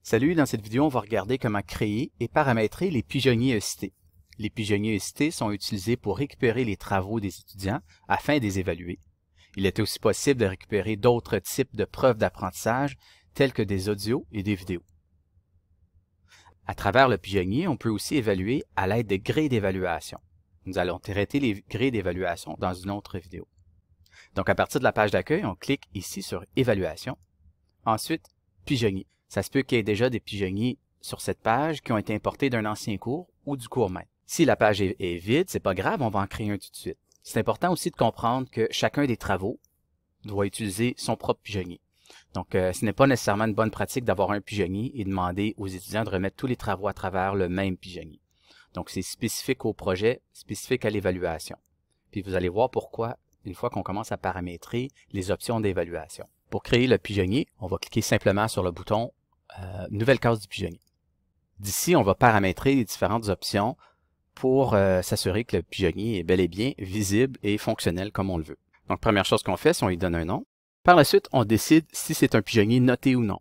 Salut, dans cette vidéo, on va regarder comment créer et paramétrer les pigeonniers ECT. Les pigeonniers ECT sont utilisés pour récupérer les travaux des étudiants afin de les évaluer. Il est aussi possible de récupérer d'autres types de preuves d'apprentissage telles que des audios et des vidéos. À travers le pigeonnier, on peut aussi évaluer à l'aide de grilles d'évaluation. Nous allons traiter les grilles d'évaluation dans une autre vidéo. Donc à partir de la page d'accueil, on clique ici sur Évaluation. Ensuite, Pigeonnier. Ça se peut qu'il y ait déjà des pigeonniers sur cette page qui ont été importés d'un ancien cours ou du cours même. Si la page est vide, c'est pas grave, on va en créer un tout de suite. C'est important aussi de comprendre que chacun des travaux doit utiliser son propre pigeonnier. Donc, ce n'est pas nécessairement une bonne pratique d'avoir un pigeonnier et demander aux étudiants de remettre tous les travaux à travers le même pigeonnier. Donc, c'est spécifique au projet, spécifique à l'évaluation. Puis vous allez voir pourquoi une fois qu'on commence à paramétrer les options d'évaluation. Pour créer le pigeonnier, on va cliquer simplement sur le bouton Nouvelle case du pigeonnier. D'ici, on va paramétrer les différentes options pour s'assurer que le pigeonnier est bel et bien visible et fonctionnel comme on le veut. Donc, première chose qu'on fait, c'est on lui donne un nom. Par la suite, on décide si c'est un pigeonnier noté ou non.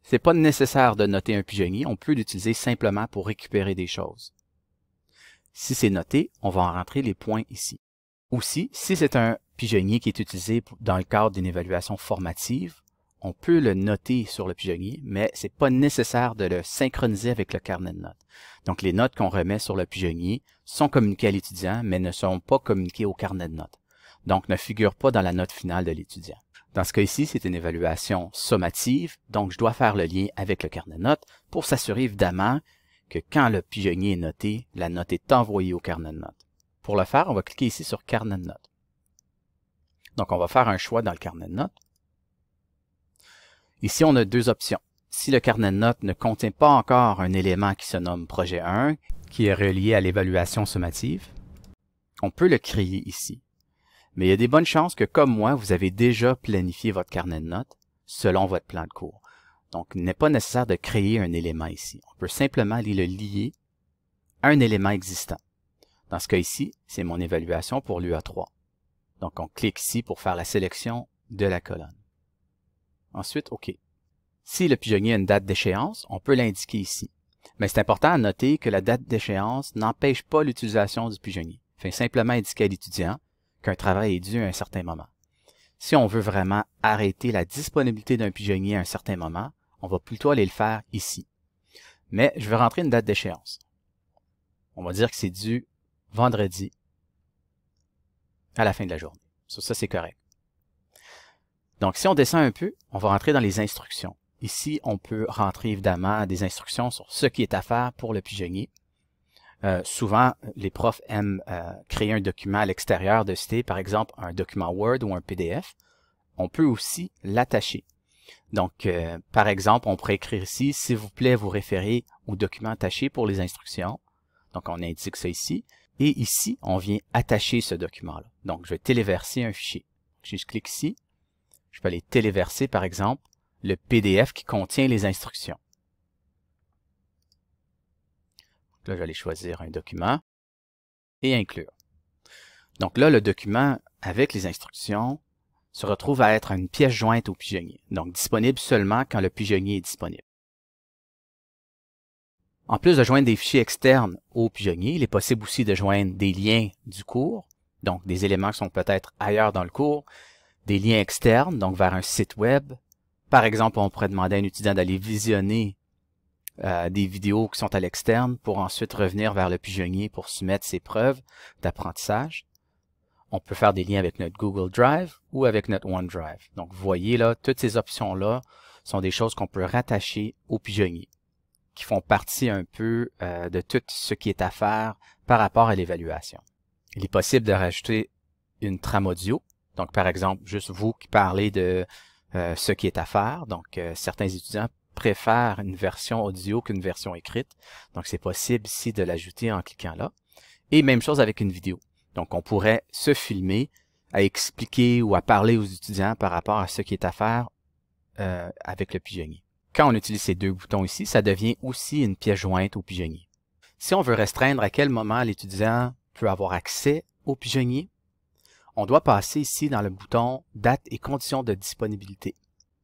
C'est pas nécessaire de noter un pigeonnier, on peut l'utiliser simplement pour récupérer des choses. Si c'est noté, on va en rentrer les points ici. Aussi, si c'est un pigeonnier qui est utilisé dans le cadre d'une évaluation formative, on peut le noter sur le pigeonnier, mais ce n'est pas nécessaire de le synchroniser avec le carnet de notes. Donc, les notes qu'on remet sur le pigeonnier sont communiquées à l'étudiant, mais ne sont pas communiquées au carnet de notes. Donc, ne figurent pas dans la note finale de l'étudiant. Dans ce cas-ci, c'est une évaluation sommative, donc je dois faire le lien avec le carnet de notes pour s'assurer évidemment que quand le pigeonnier est noté, la note est envoyée au carnet de notes. Pour le faire, on va cliquer ici sur Carnet de notes. Donc, on va faire un choix dans le carnet de notes. Ici, on a deux options. Si le carnet de notes ne contient pas encore un élément qui se nomme Projet 1, qui est relié à l'évaluation sommative, on peut le créer ici. Mais il y a des bonnes chances que, comme moi, vous avez déjà planifié votre carnet de notes selon votre plan de cours. Donc, il n'est pas nécessaire de créer un élément ici. On peut simplement aller le lier à un élément existant. Dans ce cas ici, c'est mon évaluation pour l'UA3. Donc, on clique ici pour faire la sélection de la colonne. Ensuite, OK. Si le pigeonnier a une date d'échéance, on peut l'indiquer ici. Mais c'est important à noter que la date d'échéance n'empêche pas l'utilisation du pigeonnier. Il fait simplement indiquer à l'étudiant qu'un travail est dû à un certain moment. Si on veut vraiment arrêter la disponibilité d'un pigeonnier à un certain moment, on va plutôt aller le faire ici. Mais je vais rentrer une date d'échéance. On va dire que c'est dû vendredi à la fin de la journée. Ça, c'est correct. Donc, si on descend un peu, on va rentrer dans les instructions. Ici, on peut rentrer évidemment des instructions sur ce qui est à faire pour le pigeonnier. Souvent, les profs aiment créer un document à l'extérieur de ECT, par exemple un document Word ou un PDF. On peut aussi l'attacher. Donc, par exemple, on pourrait écrire ici, s'il vous plaît, vous référez au document attaché pour les instructions. Donc, on indique ça ici. Et ici, on vient attacher ce document-là. Donc, je vais téléverser un fichier. Je clique ici. Je peux aller téléverser, par exemple, le PDF qui contient les instructions. Là, je vais aller choisir un document et inclure. Donc là, le document avec les instructions se retrouve à être une pièce jointe au pigeonnier, donc disponible seulement quand le pigeonnier est disponible. En plus de joindre des fichiers externes au pigeonnier, il est possible aussi de joindre des liens du cours, donc des éléments qui sont peut-être ailleurs dans le cours, des liens externes, donc vers un site web. Par exemple, on pourrait demander à un étudiant d'aller visionner des vidéos qui sont à l'externe pour ensuite revenir vers le pigeonnier pour soumettre ses preuves d'apprentissage. On peut faire des liens avec notre Google Drive ou avec notre OneDrive. Donc, vous voyez là, toutes ces options-là sont des choses qu'on peut rattacher au pigeonnier, qui font partie un peu de tout ce qui est à faire par rapport à l'évaluation. Il est possible de rajouter une trame audio. Donc, par exemple, juste vous qui parlez de ce qui est à faire. Donc, certains étudiants préfèrent une version audio qu'une version écrite. Donc, c'est possible ici de l'ajouter en cliquant là. Et même chose avec une vidéo. Donc, on pourrait se filmer à expliquer ou à parler aux étudiants par rapport à ce qui est à faire avec le pigeonnier. Quand on utilise ces deux boutons ici, ça devient aussi une pièce jointe au pigeonnier. Si on veut restreindre à quel moment l'étudiant peut avoir accès au pigeonnier, on doit passer ici dans le bouton « Date et conditions de disponibilité ».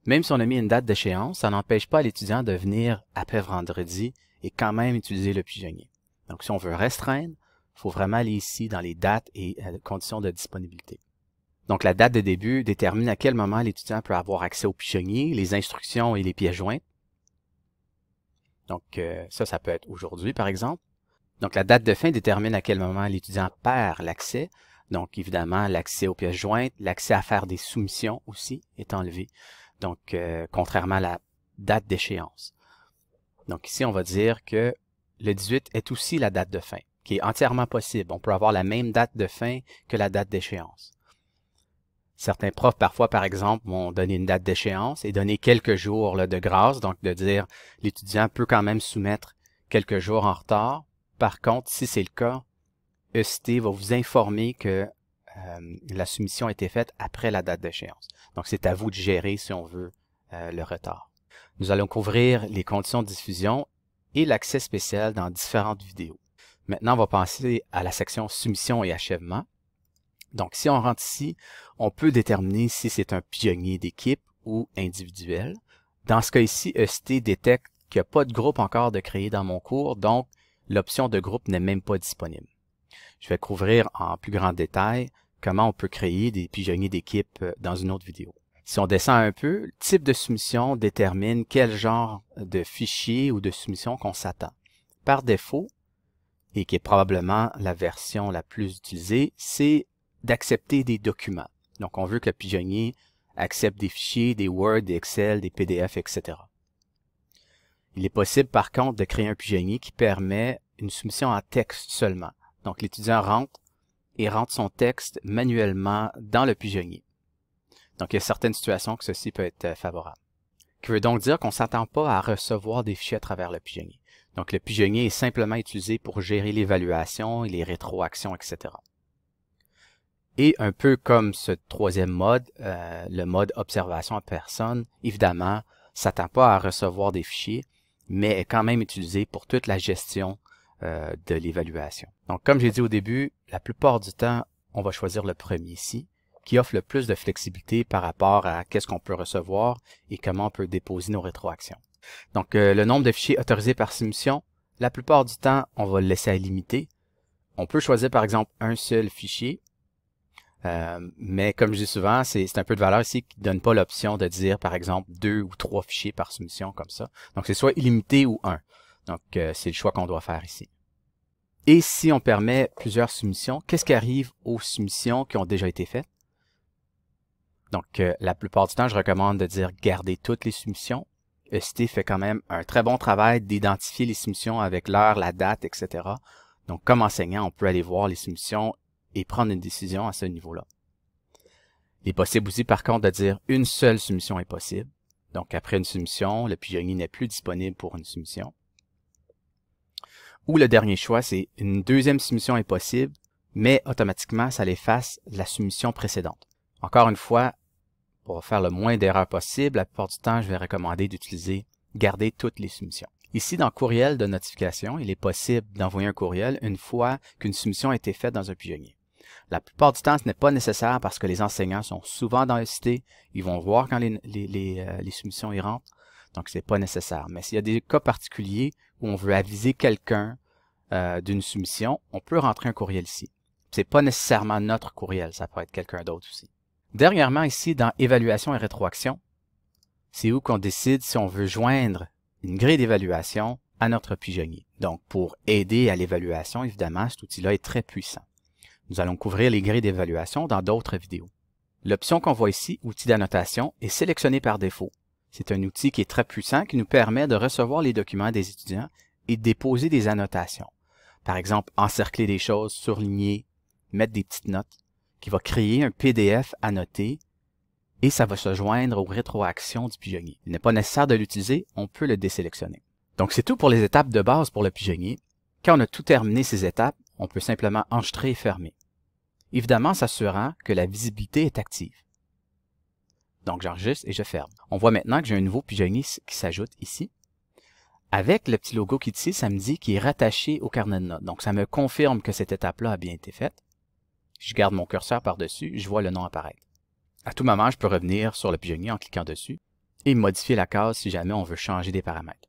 Même si on a mis une date d'échéance, ça n'empêche pas l'étudiant de venir après vendredi et quand même utiliser le pigeonnier. Donc, si on veut restreindre, il faut vraiment aller ici dans les dates et conditions de disponibilité. Donc, la date de début détermine à quel moment l'étudiant peut avoir accès au pigeonnier, les instructions et les pièces jointes. Donc, ça peut être aujourd'hui, par exemple. Donc, la date de fin détermine à quel moment l'étudiant perd l'accès. Donc, évidemment, l'accès aux pièces jointes, l'accès à faire des soumissions aussi est enlevé. Donc, contrairement à la date d'échéance. Donc, ici, on va dire que le 18 est aussi la date de fin, qui est entièrement possible. On peut avoir la même date de fin que la date d'échéance. Certains profs, parfois, par exemple, vont donner une date d'échéance et donner quelques jours là, de grâce, donc de dire l'étudiant peut quand même soumettre quelques jours en retard. Par contre, si c'est le cas, ECT va vous informer que la soumission a été faite après la date d'échéance. Donc, c'est à vous de gérer, si on veut, le retard. Nous allons couvrir les conditions de diffusion et l'accès spécial dans différentes vidéos. Maintenant, on va passer à la section soumission et achèvement. Donc, si on rentre ici, on peut déterminer si c'est un pigeonnier d'équipe ou individuel. Dans ce cas ici, ECT détecte qu'il n'y a pas de groupe encore de créé dans mon cours, donc l'option de groupe n'est même pas disponible. Je vais couvrir en plus grand détail comment on peut créer des pigeonniers d'équipe dans une autre vidéo. Si on descend un peu, le type de soumission détermine quel genre de fichier ou de soumission qu'on s'attend. Par défaut, et qui est probablement la version la plus utilisée, c'est d'accepter des documents. Donc, on veut que le pigeonnier accepte des fichiers, des Word, des Excel, des PDF, etc. Il est possible, par contre, de créer un pigeonnier qui permet une soumission en texte seulement. Donc, l'étudiant rentre et rentre son texte manuellement dans le pigeonnier. Donc, il y a certaines situations que ceci peut être favorable. Ce qui veut donc dire qu'on ne s'attend pas à recevoir des fichiers à travers le pigeonnier. Donc, le pigeonnier est simplement utilisé pour gérer l'évaluation et les rétroactions, etc. Et un peu comme ce troisième mode, le mode observation en personne, évidemment, ne s'attend pas à recevoir des fichiers, mais est quand même utilisé pour toute la gestion de l'évaluation. Donc, comme j'ai dit au début, la plupart du temps, on va choisir le premier ici, qui offre le plus de flexibilité par rapport à qu'est-ce qu'on peut recevoir et comment on peut déposer nos rétroactions. Donc, le nombre de fichiers autorisés par soumission, la plupart du temps, on va le laisser à limiter. On peut choisir, par exemple, un seul fichier, mais comme je dis souvent, c'est un peu de valeur ici qui ne donne pas l'option de dire, par exemple, 2 ou 3 fichiers par soumission comme ça. Donc, c'est soit illimité ou 1. Donc, c'est le choix qu'on doit faire ici. Et si on permet plusieurs soumissions, qu'est-ce qui arrive aux soumissions qui ont déjà été faites? Donc, la plupart du temps, je recommande de dire garder toutes les soumissions. ECT fait quand même un très bon travail d'identifier les soumissions avec l'heure, la date, etc. Donc, comme enseignant, on peut aller voir les soumissions et prendre une décision à ce niveau-là. Il est possible aussi, par contre, de dire une seule soumission est possible. Donc, après une soumission, le pigeonnier n'est plus disponible pour une soumission. Ou le dernier choix, c'est une deuxième soumission est possible, mais automatiquement, ça efface la soumission précédente. Encore une fois, pour faire le moins d'erreurs possible, la plupart du temps, je vais recommander d'utiliser garder toutes les soumissions. Ici, dans courriel de notification, il est possible d'envoyer un courriel une fois qu'une soumission a été faite dans un pigeonnier. La plupart du temps, ce n'est pas nécessaire parce que les enseignants sont souvent dans ECT, ils vont voir quand les soumissions y rentrent, donc c'est pas nécessaire. Mais s'il y a des cas particuliers où on veut aviser quelqu'un d'une soumission, on peut rentrer un courriel ici. C'est pas nécessairement notre courriel, ça peut être quelqu'un d'autre aussi. Dernièrement, ici, dans évaluation et rétroaction, c'est où qu'on décide si on veut joindre une grille d'évaluation à notre pigeonnier. Donc, pour aider à l'évaluation, évidemment, cet outil-là est très puissant. Nous allons couvrir les grilles d'évaluation dans d'autres vidéos. L'option qu'on voit ici, outil d'annotation, est sélectionnée par défaut. C'est un outil qui est très puissant qui nous permet de recevoir les documents des étudiants et de déposer des annotations. Par exemple, encercler des choses, surligner, mettre des petites notes, qui va créer un PDF annoté et ça va se joindre aux rétroactions du pigeonnier. Il n'est pas nécessaire de l'utiliser, on peut le désélectionner. Donc, c'est tout pour les étapes de base pour le pigeonnier. Quand on a tout terminé ces étapes, on peut simplement enregistrer et fermer. Évidemment, en s'assurant que la visibilité est active. Donc, j'enregistre et je ferme. On voit maintenant que j'ai un nouveau pigeonnier qui s'ajoute ici. Avec le petit logo qui est ici, ça me dit qu'il est rattaché au carnet de notes. Donc, ça me confirme que cette étape-là a bien été faite. Je garde mon curseur par-dessus, je vois le nom apparaître. À tout moment, je peux revenir sur le pigeonnier en cliquant dessus et modifier la case si jamais on veut changer des paramètres.